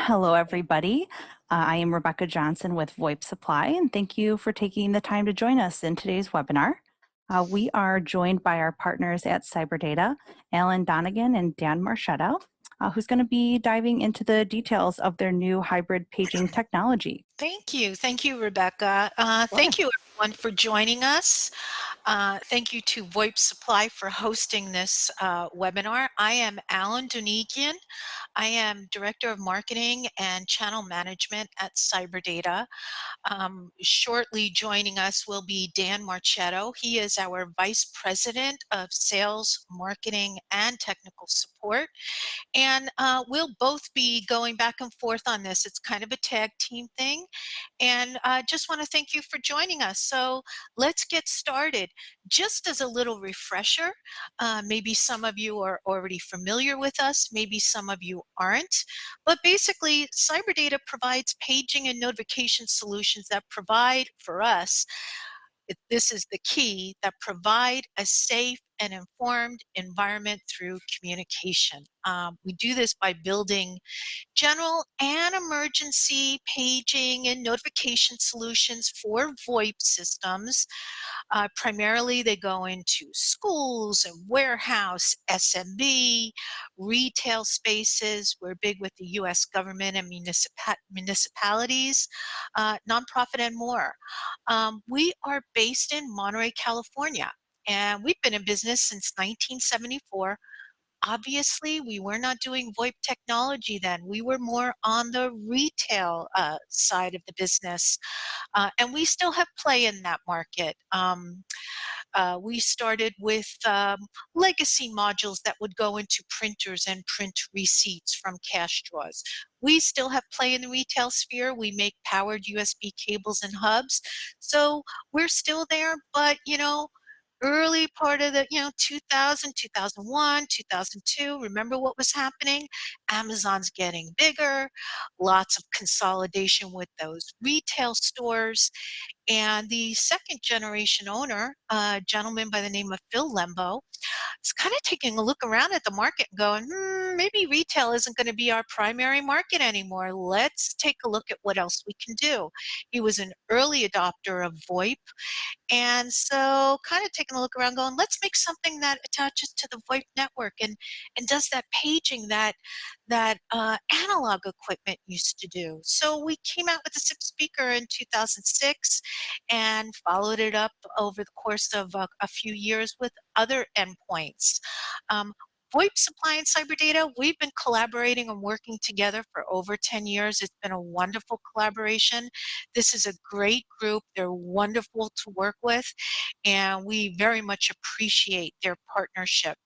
Hello, everybody. I am Rebecca Johnson with VoIP Supply, and thank you for taking the time to join us in today's webinar. We are joined by our partners at CyberData, Alan Donegan and Dan Marchetto, who's going to be diving into the details of their new hybrid paging technology. Thank you. Thank you, Rebecca. Sure. Thank you, everyone, for joining us. Thank you to VoIP Supply for hosting this webinar. I am Alan Donegan. I am Director of Marketing and Channel Management at CyberData. Shortly joining us will be Dan Marchetto. He is our Vice President of Sales, Marketing, and Technical Support. And we'll both be going back and forth on this. It's kind of a tag team thing. And just want to thank you for joining us. So let's get started. Just as a little refresher, maybe some of you are already familiar with us, maybe some of you aren't. But basically, CyberData provides paging and notification solutions that provide for us, this is the key, that provide a safe and informed environment through communication. We do this by building general and emergency paging and notification solutions for VoIP systems. Primarily, they go into schools and warehouse, SMB, retail spaces. We're big with the U.S. government and municipalities, nonprofit, and more. We are based in Monterey, California, and we've been in business since 1974. Obviously, we were not doing VoIP technology then. We were more on the retail side of the business, and we still have play in that market. We started with legacy modules that would go into printers and print receipts from cash draws. We still have play in the retail sphere. We make powered USB cables and hubs. So we're still there, but early part of the 2000, 2001, 2002, remember what was happening? Amazon's getting bigger, lots of consolidation with those retail stores. And the second generation owner, a gentleman by the name of Phil Lembo, is kind of taking a look around at the market and going, maybe retail isn't going to be our primary market anymore. Let's take a look at what else we can do. He was an early adopter of VoIP. And so kind of taking a look around going, let's make something that attaches to the VoIP network and does that paging that analog equipment used to do. So we came out with a SIP speaker in 2006 and followed it up over the course of a few years with other endpoints. VoIP Supply and CyberData, we've been collaborating and working together for over 10 years. It's been a wonderful collaboration. This is a great group. They're wonderful to work with, and we very much appreciate their partnership.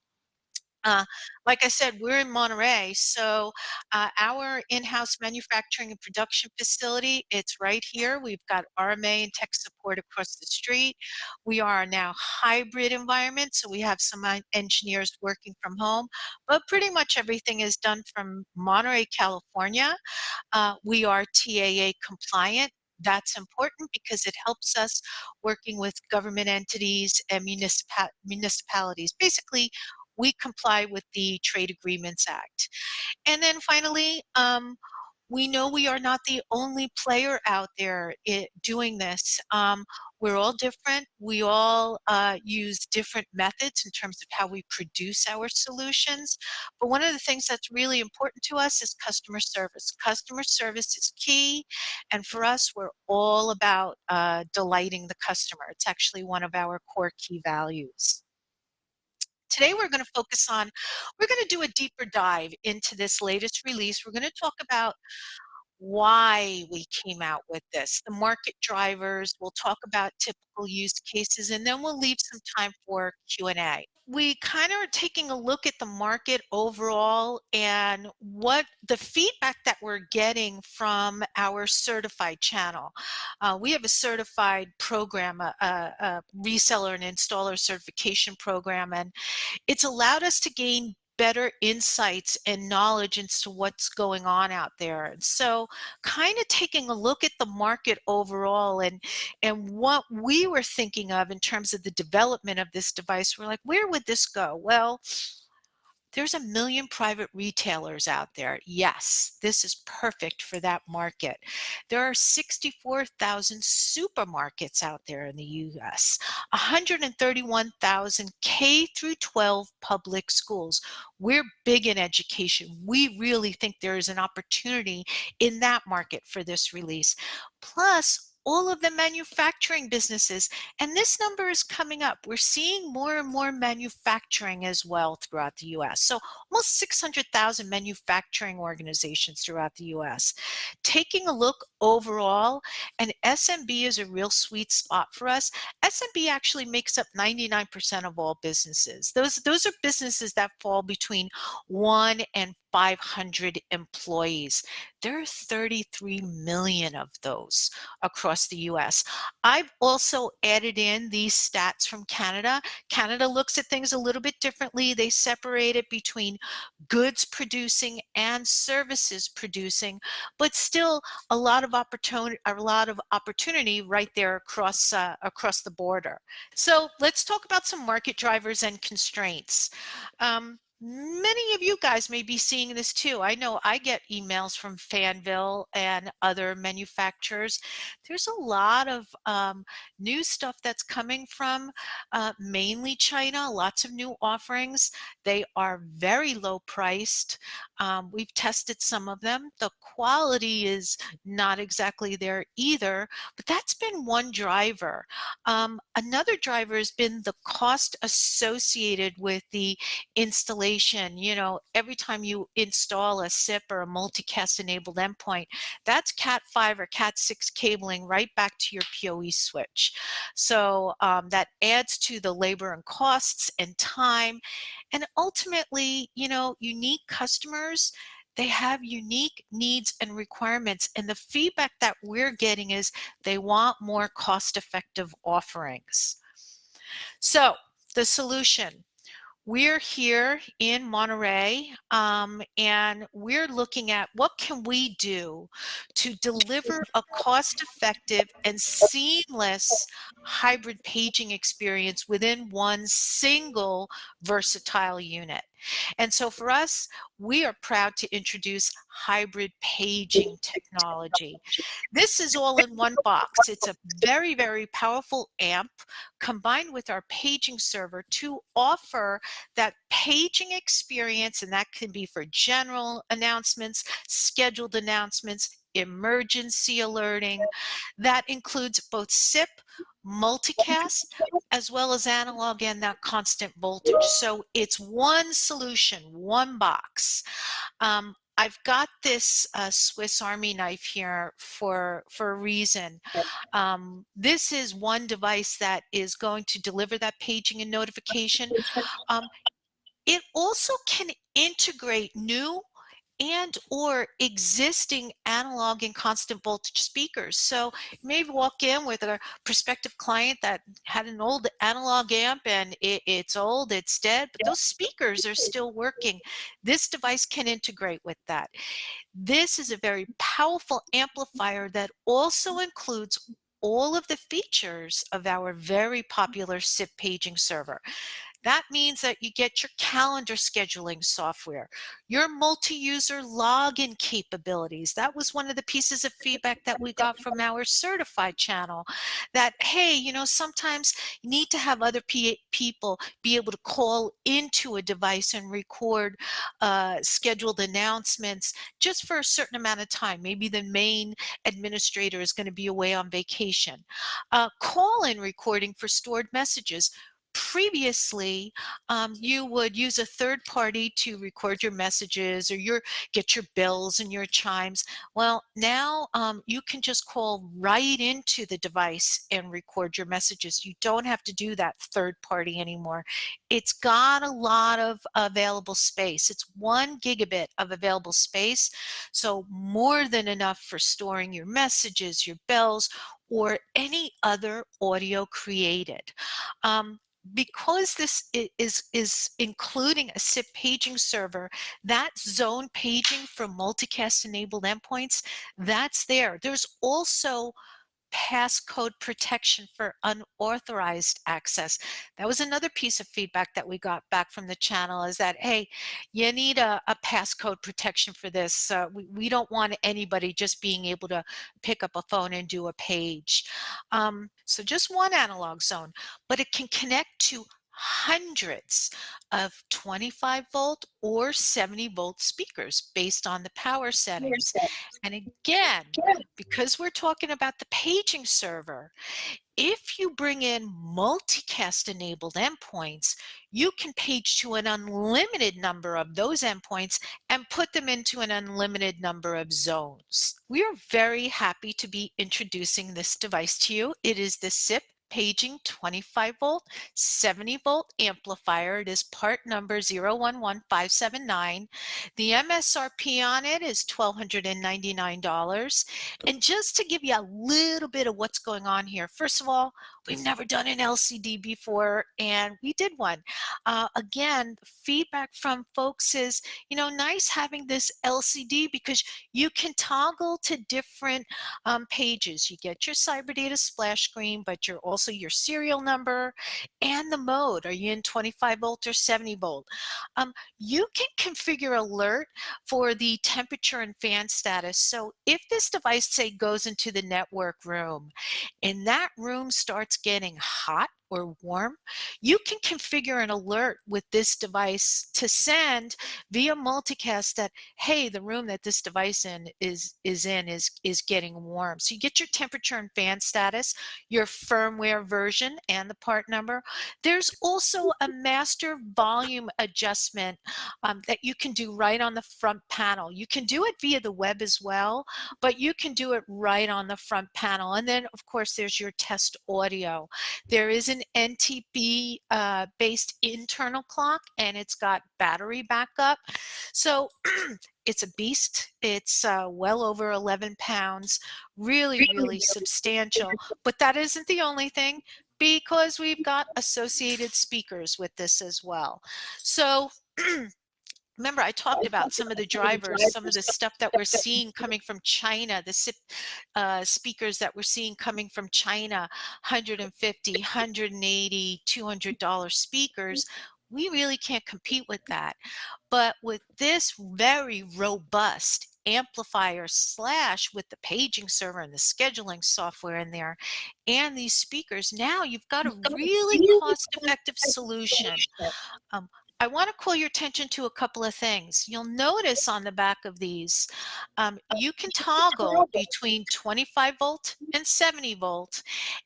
Like I said, we're in Monterey, so our in-house manufacturing and production facility, it's right here. We've got RMA and tech support across the street. We are now hybrid environment, so we have some engineers working from home, but pretty much everything is done from Monterey, California. We are TAA compliant. That's important because it helps us working with government entities and municipalities. Basically, we comply with the Trade Agreements Act. And then finally, we know we are not the only player out there doing this. We're all different. We all use different methods in terms of how we produce our solutions. But one of the things that's really important to us is customer service. Customer service is key. And for us, we're all about delighting the customer. It's actually one of our core key values. Today we're going to do a deeper dive into this latest release. We're going to talk about why we came out with this, the market drivers, we'll talk about typical use cases, and then we'll leave some time for Q&A. We kind of are taking a look at the market overall and what the feedback that we're getting from our certified channel. We have a certified program, a reseller and installer certification program, and it's allowed us to gain better insights and knowledge into what's going on out there. And so kind of taking a look at the market overall and what we were thinking of in terms of the development of this device, we're like, where would this go? Well, There's 1 million private retailers out there. Yes, this is perfect for that market. There are 64,000 supermarkets out there in the US, 131,000 K through 12 public schools. We're big in education. We really think there is an opportunity in that market for this release. Plus, all of the manufacturing businesses, and this number is coming up. We're seeing more and more manufacturing as well throughout the US. So almost 600,000 manufacturing organizations throughout the US. Taking a look overall, and SMB is a real sweet spot for us. SMB actually makes up 99% of all businesses. Those are businesses that fall between 1 and 500 employees. There are 33 million of those across the US. I've also added in these stats from Canada. Canada looks at things a little bit differently. They separate it between goods producing and services producing, but still a lot of opportunity right there across the border. So let's talk about some market drivers and constraints. Many of you guys may be seeing this too. I know I get emails from Fanville and other manufacturers. There's a lot of new stuff that's coming from mainly China, lots of new offerings. They are very low priced. We've tested some of them. The quality is not exactly there either, but that's been one driver. Another driver has been the cost associated with the installation. You know, every time you install a SIP or a multicast enabled endpoint, that's Cat5 or Cat6 cabling right back to your PoE switch. So that adds to the labor and costs and time. And ultimately, you know, unique customers, they have unique needs and requirements. And the feedback that we're getting is they want more cost-effective offerings. So the solution. We're here in Monterey, and we're looking at what can we do to deliver a cost-effective and seamless hybrid paging experience within one single versatile unit. And so for us, we are proud to introduce hybrid paging technology. This is all in one box. It's a very, very powerful amp combined with our paging server to offer that paging experience, and that can be for general announcements, scheduled announcements, emergency alerting. That includes both SIP, multicast, as well as analog and that constant voltage. So it's one solution, one box. I've got this Swiss Army knife here for a reason. This is one device that is going to deliver that paging and notification. Um, it also can integrate new and or existing analog and constant voltage speakers. So you may walk in with a prospective client that had an old analog amp and it's old, it's dead, but those speakers are still working. This device can integrate with that. This is a very powerful amplifier that also includes all of the features of our very popular SIP paging server. That means that you get your calendar scheduling software, your multi-user login capabilities. That was one of the pieces of feedback that we got from our certified channel, that, hey, you know, sometimes you need to have other people be able to call into a device and record scheduled announcements just for a certain amount of time. Maybe the main administrator is going to be away on vacation. Call-in recording for stored messages. Previously, you would use a third party to record your messages or get your bells and your chimes. Well, now you can just call right into the device and record your messages. You don't have to do that third party anymore. It's got a lot of available space. It's 1 gigabit of available space, so more than enough for storing your messages, your bells, or any other audio created. Because this is including a SIP paging server, that zone paging for multicast enabled endpoints, that's there. There's also passcode protection for unauthorized access. That was another piece of feedback that we got back from the channel, is that, hey, you need a passcode protection for this. We don't want anybody just being able to pick up a phone and do a page. So just one analog zone, but it can connect to hundreds of 25-volt or 70-volt speakers based on the power settings. And again, because we're talking about the paging server, if you bring in multicast enabled endpoints, you can page to an unlimited number of those endpoints and put them into an unlimited number of zones. We are very happy to be introducing this device to you. It is the SIP paging 25-volt, 70-volt amplifier. It is part number 011579. The MSRP on it is $1,299. And just to give you a little bit of what's going on here, first of all, we've never done an LCD before, and we did one. Again, feedback from folks is, nice having this LCD because you can toggle to different pages. You get your CyberData splash screen, but you're also your serial number and the mode. Are you in 25 volt or 70 volt? You can configure alert for the temperature and fan status. So if this device, say, goes into the network room and that room starts getting hot or warm, you can configure an alert with this device to send via multicast that, hey, the room that this device is getting warm. So you get your temperature and fan status, your firmware version, and the part number. There's also a master volume adjustment that you can do right on the front panel. You can do it via the web as well, but you can do it right on the front panel. And then, of course, there's your test audio. There is an NTP based internal clock, and it's got battery backup. So it's a beast. It's well over 11 pounds, really, really substantial. But that isn't the only thing, because we've got associated speakers with this as well. So remember, I talked about some of the drivers, some of the stuff that we're seeing coming from China, the SIP speakers that we're seeing coming from China, 150, 180, $200 speakers. We really can't compete with that. But with this very robust amplifier slash with the paging server and the scheduling software in there and these speakers, now you've got a really cost-effective solution. I want to call your attention to a couple of things. You'll notice on the back of these, you can toggle between 25 volt and 70 volt,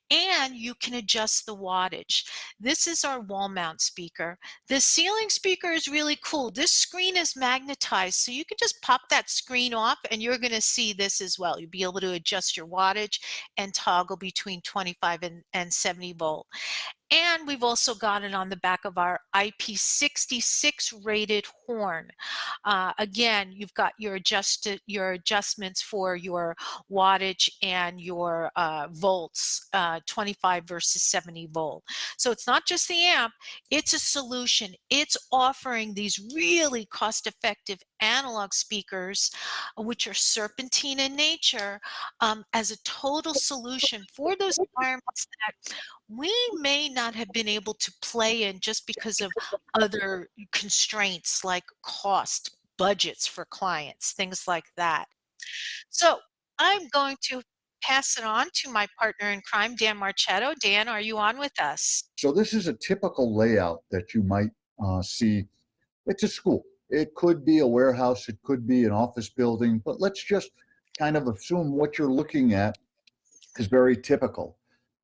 and you can adjust the wattage. This is our wall mount speaker. The ceiling speaker is really cool. This screen is magnetized, so you can just pop that screen off and you're going to see this as well. You'll be able to adjust your wattage and toggle between 25 and 70 volt. And we've also got it on the back of our IP66 rated horn. Again, you've got your adjustments for your wattage and your volts, 25 versus 70 volt. So it's not just the amp, it's a solution. It's offering these really cost-effective analog speakers, which are serpentine in nature, as a total solution for those environments that we may not have been able to play in just because of other constraints like cost, budgets for clients, things like that. So I'm going to pass it on to my partner in crime, Dan Marchetto. Dan, are you on with us? So this is a typical layout that you might see. It's a school. It could be a warehouse. It could be an office building. But let's just kind of assume what you're looking at is very typical.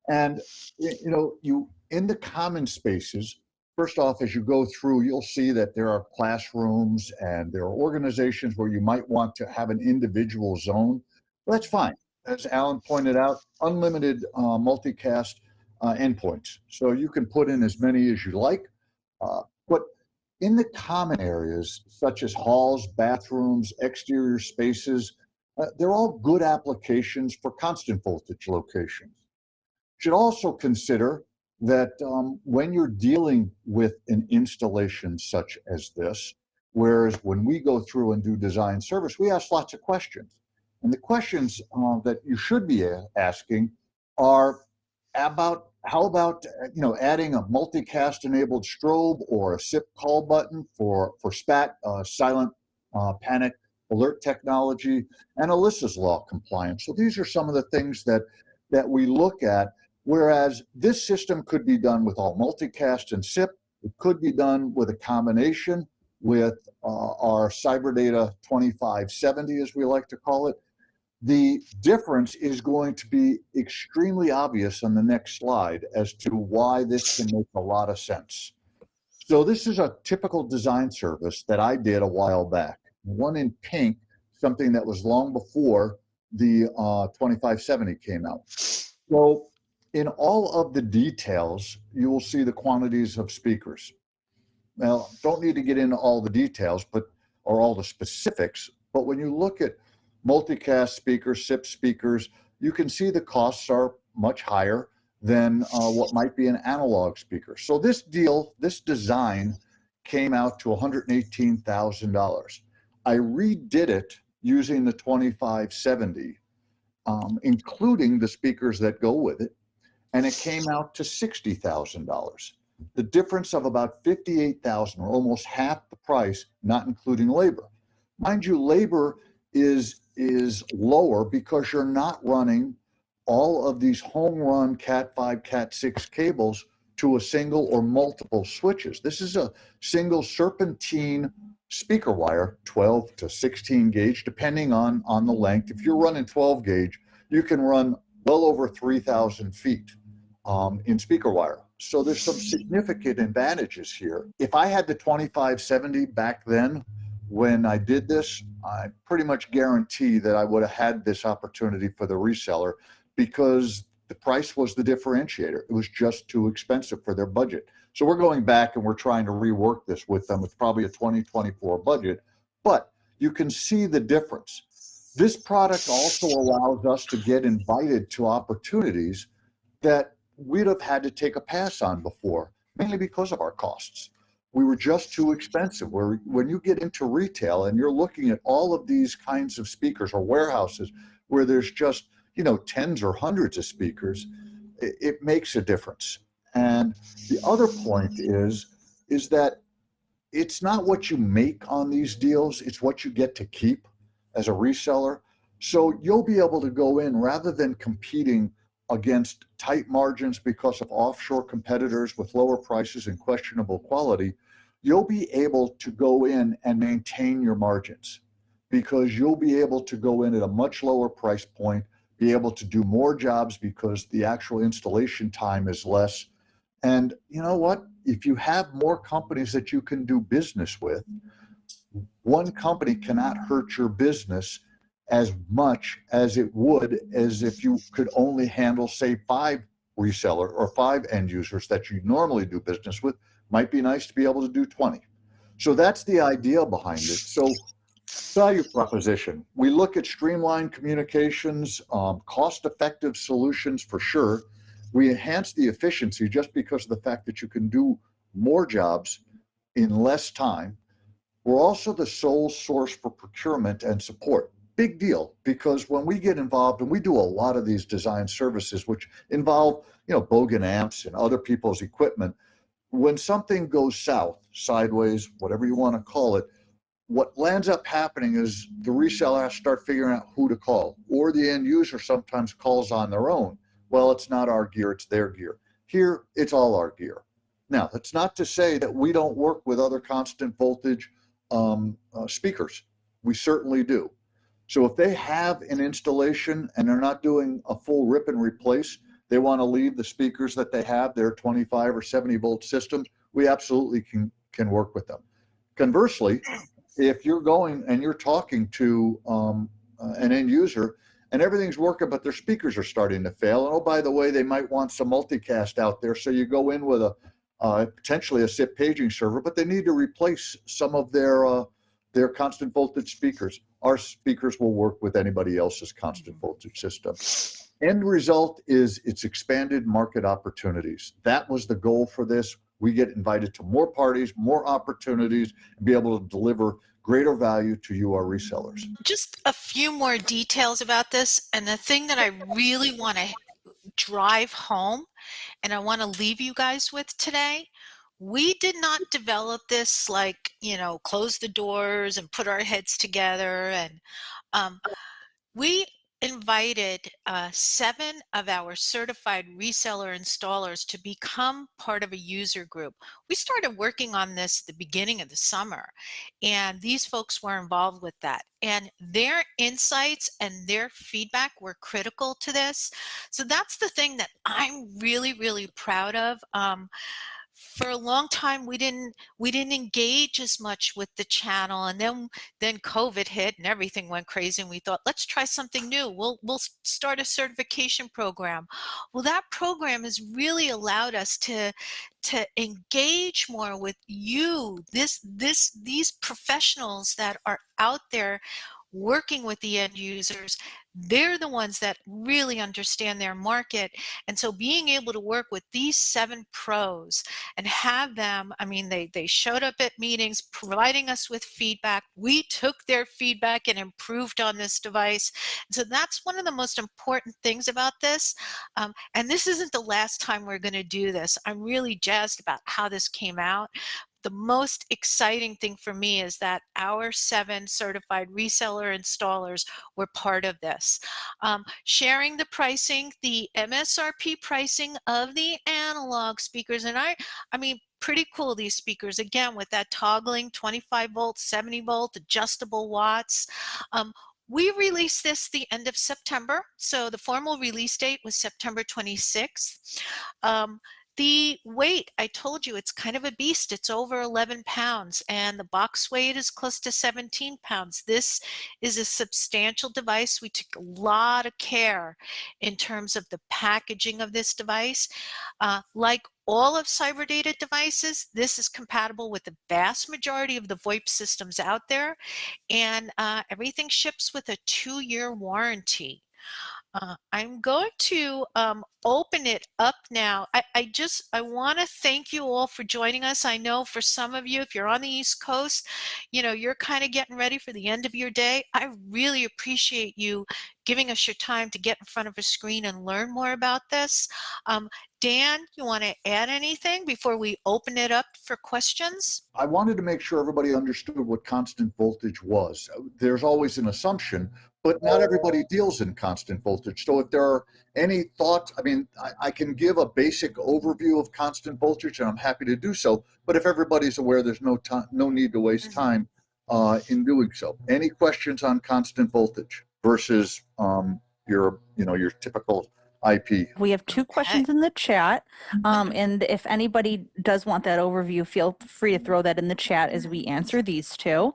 And you in the common spaces, first off, as you go through, you'll see that there are classrooms and there are organizations where you might want to have an individual zone. Well, that's fine. As Alan pointed out, unlimited multicast endpoints. So you can put in as many as you like. But in the common areas, such as halls, bathrooms, exterior spaces, they're all good applications for constant voltage locations. Should also consider that when you're dealing with an installation such as this, whereas when we go through and do design service, we ask lots of questions. And the questions that you should be asking are how about adding a multicast enabled strobe or a SIP call button for SPAT, silent panic alert technology, and Alyssa's law compliance. So these are some of the things that we look at. Whereas this system could be done with all multicast and SIP, it could be done with a combination with our CyberData 2570, as we like to call it. The difference is going to be extremely obvious on the next slide as to why this can make a lot of sense. So this is a typical design service that I did a while back. One in pink, something that was long before the 2570 came out. So in all of the details, you will see the quantities of speakers. Now, don't need to get into all the details, or all the specifics, but when you look at multicast speakers, SIP speakers, you can see the costs are much higher than what might be an analog speaker. So this design came out to $118,000. I redid it using the 2570, including the speakers that go with it, and it came out to $60,000. The difference of about $58,000, or almost half the price, not including labor. Mind you, labor is lower because you're not running all of these home run Cat5, Cat6 cables to a single or multiple switches. This is a single serpentine speaker wire, 12 to 16 gauge, depending on the length. If you're running 12 gauge, you can run well over 3,000 feet in speaker wire. So there's some significant advantages here. If I had the 2570 back then, when I did this, I pretty much guarantee that I would have had this opportunity for the reseller, because the price was the differentiator. It was just too expensive for their budget. So we're going back and we're trying to rework this with them. It's probably a 2024 budget, but you can see the difference. This product also allows us to get invited to opportunities that we'd have had to take a pass on before, mainly because of our costs. We were just too expensive. When you get into retail and you're looking at all of these kinds of speakers, or warehouses where there's just, tens or hundreds of speakers, it makes a difference. And the other point is that it's not what you make on these deals, it's what you get to keep as a reseller. So you'll be able to go in, rather than competing against tight margins because of offshore competitors with lower prices and questionable quality, you'll be able to go in and maintain your margins, because you'll be able to go in at a much lower price point, be able to do more jobs because the actual installation time is less. And you know what? If you have more companies that you can do business with, one company cannot hurt your business as much as it would as if you could only handle, say, 5 reseller or 5 end users that you normally do business with. Might be nice to be able to do 20. So that's the idea behind it. So value proposition, we look at streamlined communications, cost-effective solutions for sure. We enhance the efficiency just because of the fact that you can do more jobs in less time. We're also the sole source for procurement and support. Big deal, because when we get involved, and we do a lot of these design services, which involve, Bogan amps and other people's equipment, when something goes south, sideways, whatever you want to call it, what lands up happening is the reseller has to start figuring out who to call, or the end user sometimes calls on their own. Well, it's not our gear, it's their gear. Here, it's all our gear. Now, that's not to say that we don't work with other constant voltage speakers. We certainly do. So if they have an installation and they're not doing a full rip and replace, they want to leave the speakers that they have, their 25 or 70 volt systems, we absolutely can work with them. Conversely, if you're going and you're talking to an end user and everything's working, but their speakers are starting to fail, and oh, by the way, they might want some multicast out there, so you go in with potentially a SIP paging server, but they need to replace some of their constant voltage speakers. Our speakers will work with anybody else's constant voltage system. End result is it's expanded market opportunities. That was the goal for this. We get invited to more parties, more opportunities, and be able to deliver greater value to you, our resellers. Just a few more details about this. And the thing that I really want to drive home and I want to leave you guys with today. We did not develop this like, close the doors and put our heads together. And um, we invited 7 of our certified reseller installers to become part of a user group. We started working on this at the beginning of the summer, and these folks were involved with that. And their insights and their feedback were critical to this. So that's the thing that I'm really, really proud of. For a long time we didn't engage as much with the channel, and then COVID hit and everything went crazy, and we thought, let's try something new. We'll start a certification program. Well, that program has really allowed us to engage more with you, these professionals that are out there working with the end users. They're the ones that really understand their market. And so being able to work with these 7 pros and have them, I mean, they showed up at meetings providing us with feedback. We took their feedback and improved on this device. So that's one of the most important things about this. And this isn't the last time we're going to do this. I'm really jazzed about how this came out. The most exciting thing for me is that our 7 certified reseller installers were part of this. Sharing the pricing, the MSRP pricing of the analog speakers, and I mean, pretty cool, these speakers, again, with that toggling 25 volt, 70 volt, adjustable watts. We released this the end of September, so the formal release date was September 26th. The weight, I told you, it's kind of a beast. It's over 11 pounds, and the box weight is close to 17 pounds. This is a substantial device. We took a lot of care in terms of the packaging of this device. Like all of CyberData devices, this is compatible with the vast majority of the VoIP systems out there, and everything ships with a 2-year warranty. I'm going to open it up now. I want to thank you all for joining us. I know for some of you, if you're on the East Coast, you're kind of getting ready for the end of your day. I really appreciate you giving us your time to get in front of a screen and learn more about this. Dan, you want to add anything before we open it up for questions? I wanted to make sure everybody understood what constant voltage was. There's always an assumption, but not everybody deals in constant voltage. So if there are any thoughts, I mean, I can give a basic overview of constant voltage, and I'm happy to do so. But if everybody's aware, there's no need to waste time in doing so. Any questions on constant voltage versus your typical IP? We have 2 questions in the chat. And if anybody does want that overview, feel free to throw that in the chat as we answer these 2.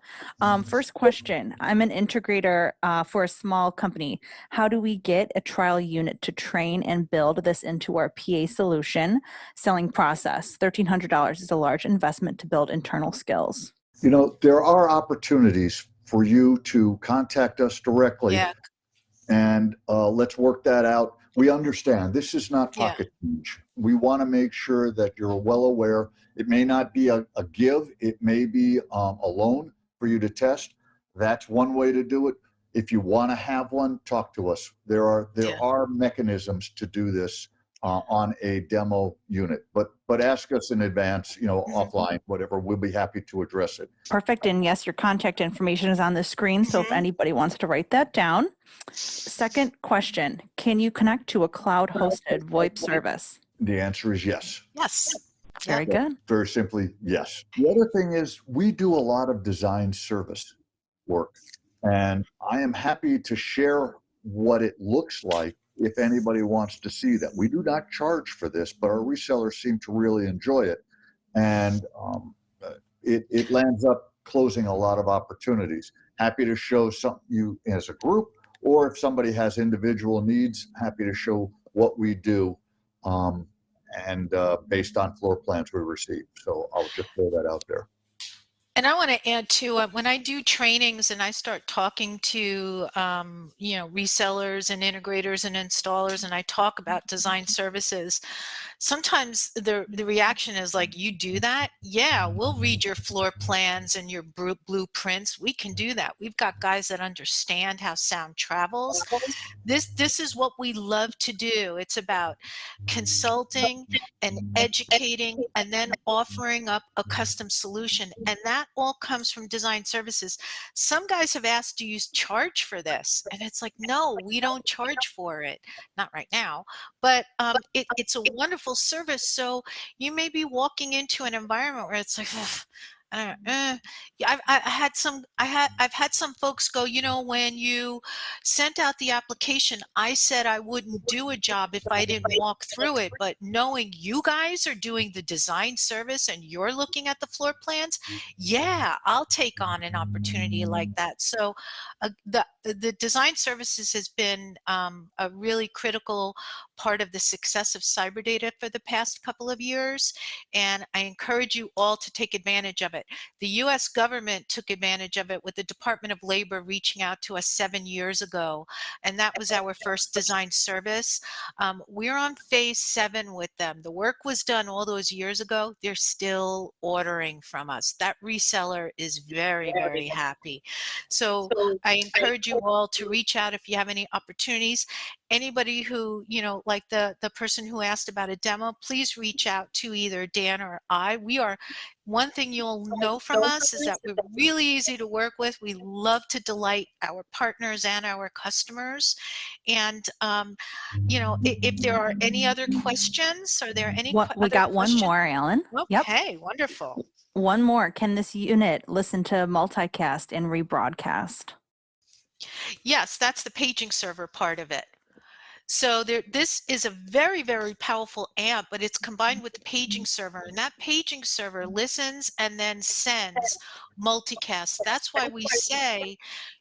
First question, I'm an integrator for a small company. How do we get a trial unit to train and build this into our PA solution selling process? $1,300 is a large investment to build internal skills. There are opportunities for you to contact us directly. Yeah. And let's work that out. We understand this is not pocket change. We want to make sure that you're well aware. It may not be a give. It may be a loan for you to test. That's one way to do it. If you want to have one, talk to us. There are mechanisms to do this on a demo unit, but ask us in advance, offline, whatever. We'll be happy to address it. Perfect. And yes, your contact information is on the screen. So if anybody wants to write that down. Second question, can you connect to a cloud hosted VoIP service? The answer is yes. Yes. Very good. Very simply, yes. The other thing is we do a lot of design service work, and I am happy to share what it looks like if anybody wants to see that. We do not charge for this, but our resellers seem to really enjoy it, and it lands up closing a lot of opportunities. Happy to show you as a group, or if somebody has individual needs, happy to show what we do, and based on floor plans we receive. So I'll just throw that out there. And I want to add to when I do trainings and I start talking to resellers and integrators and installers, and I talk about design services, sometimes the reaction is like, you do that? Yeah, we'll read your floor plans and your blueprints. We can do that. We've got guys that understand how sound travels. This is what we love to do. It's about consulting and educating and then offering up a custom solution, and that all comes from design services. Some guys have asked, do you charge for this? And it's like, no, we don't charge for it, not right now, but it's a wonderful service. So you may be walking into an environment where it's like, yeah, I've had some folks go, when you sent out the application, I said I wouldn't do a job if I didn't walk through it. But knowing you guys are doing the design service and you're looking at the floor plans, yeah, I'll take on an opportunity like that. So the design services has been a really critical part of the success of CyberData for the past couple of years, and I encourage you all to take advantage of it. The US government took advantage of it with the Department of Labor reaching out to us 7 years ago, and that was our first design service. We're on phase 7 with them. The work was done all those years ago. They're still ordering from us. That reseller is very, very happy. So I encourage you all to reach out if you have any opportunities. Anybody who, like the person who asked about a demo, please reach out to either Dan or I. One thing you'll know from us is that we're really easy to work with. We love to delight our partners and our customers. And, if there are any other questions, are there any We got one more, Alan. Okay, Yep. wonderful. One more. Can this unit listen to multicast and rebroadcast? Yes, that's the paging server part of it. So this is a very, very powerful amp, but it's combined with the paging server, and that paging server listens and then sends multicast. That's why we say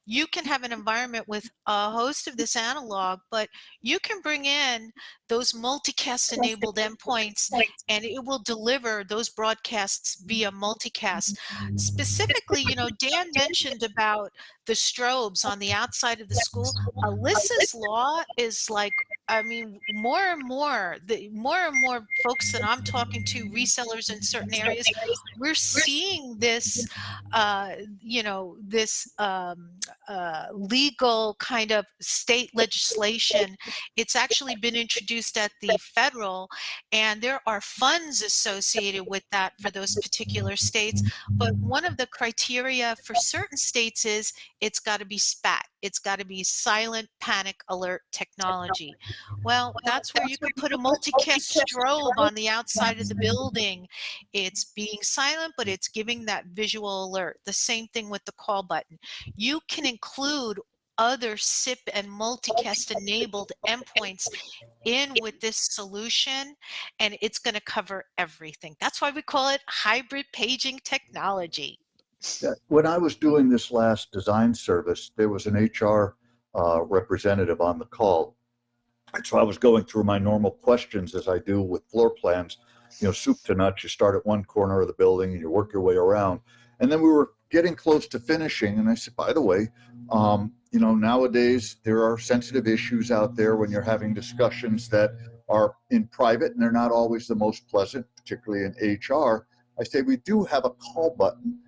you can have an environment with a host of this analog, but you can bring in those multicast enabled endpoints and it will deliver those broadcasts via multicast. Specifically, Dan mentioned about the strobes on the outside of the school. Alyssa's law is like, more and more folks that I'm talking to, resellers in certain areas, we're seeing this, legal kind of state legislation. It's actually been introduced at the federal, and there are funds associated with that for those particular states. But one of the criteria for certain states is it's got to be SPAT. It's got to be silent panic alert technology. Well, that's where you could put a multicast strobe on the outside of the building. It's being silent, but it's giving that visual alert. The same thing with the call button. You can include other SIP and multicast enabled endpoints in with this solution, and it's going to cover everything. That's why we call it hybrid paging technology. Yeah, when I was doing this last design service, there was an HR representative on the call. And so I was going through my normal questions as I do with floor plans, soup to nuts. You start at one corner of the building and you work your way around. And then we were getting close to finishing. And I said, by the way, nowadays there are sensitive issues out there when you're having discussions that are in private and they're not always the most pleasant, particularly in HR. I say, we do have a call button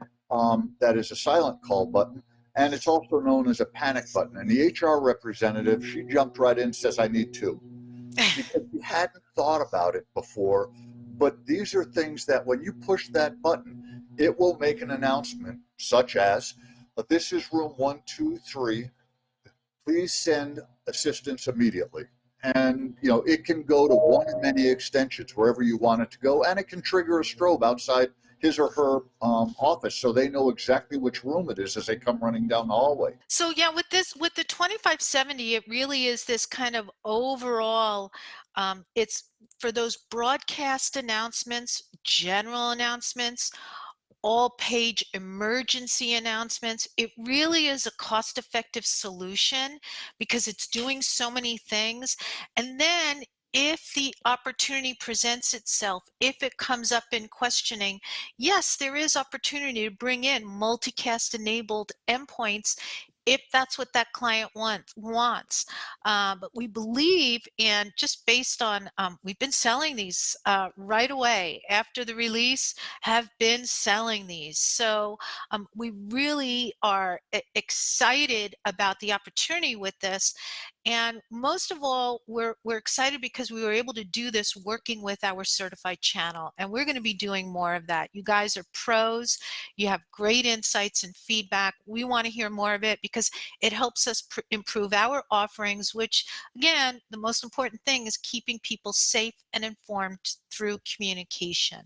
that is a silent call button. And it's also known as a panic button. And the HR representative, she jumped right in and says, I need two. Because we hadn't thought about it before. But these are things that when you push that button, it will make an announcement, such as, this is room 123. Please send assistance immediately. And it can go to one of many extensions wherever you want it to go, and it can trigger a strobe outside his or her office, so they know exactly which room it is as they come running down the hallway. So yeah, with the 2570, it really is this kind of overall, it's for those broadcast announcements, general announcements, all page emergency announcements. It really is a cost-effective solution because it's doing so many things. And then if the opportunity presents itself, if it comes up in questioning, yes, there is opportunity to bring in multicast enabled endpoints if that's what that client wants. But we believe, and just based on, we've been selling these right away after the release, have been selling these. So we really are excited about the opportunity with this. And most of all, we're excited because we were able to do this working with our certified channel. And we're going to be doing more of that. You guys are pros. You have great insights and feedback. We want to hear more of it because it helps us improve our offerings, which, again, the most important thing is keeping people safe and informed through communication.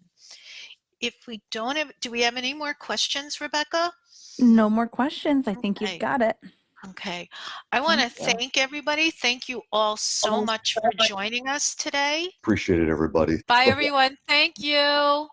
If we don't have, do we have any more questions, Rebecca? No more questions. I think you've Okay. got it. Okay. I want to Okay. thank everybody. Thank you all so much for joining us today. Appreciate it, everybody. Bye, everyone. Thank you.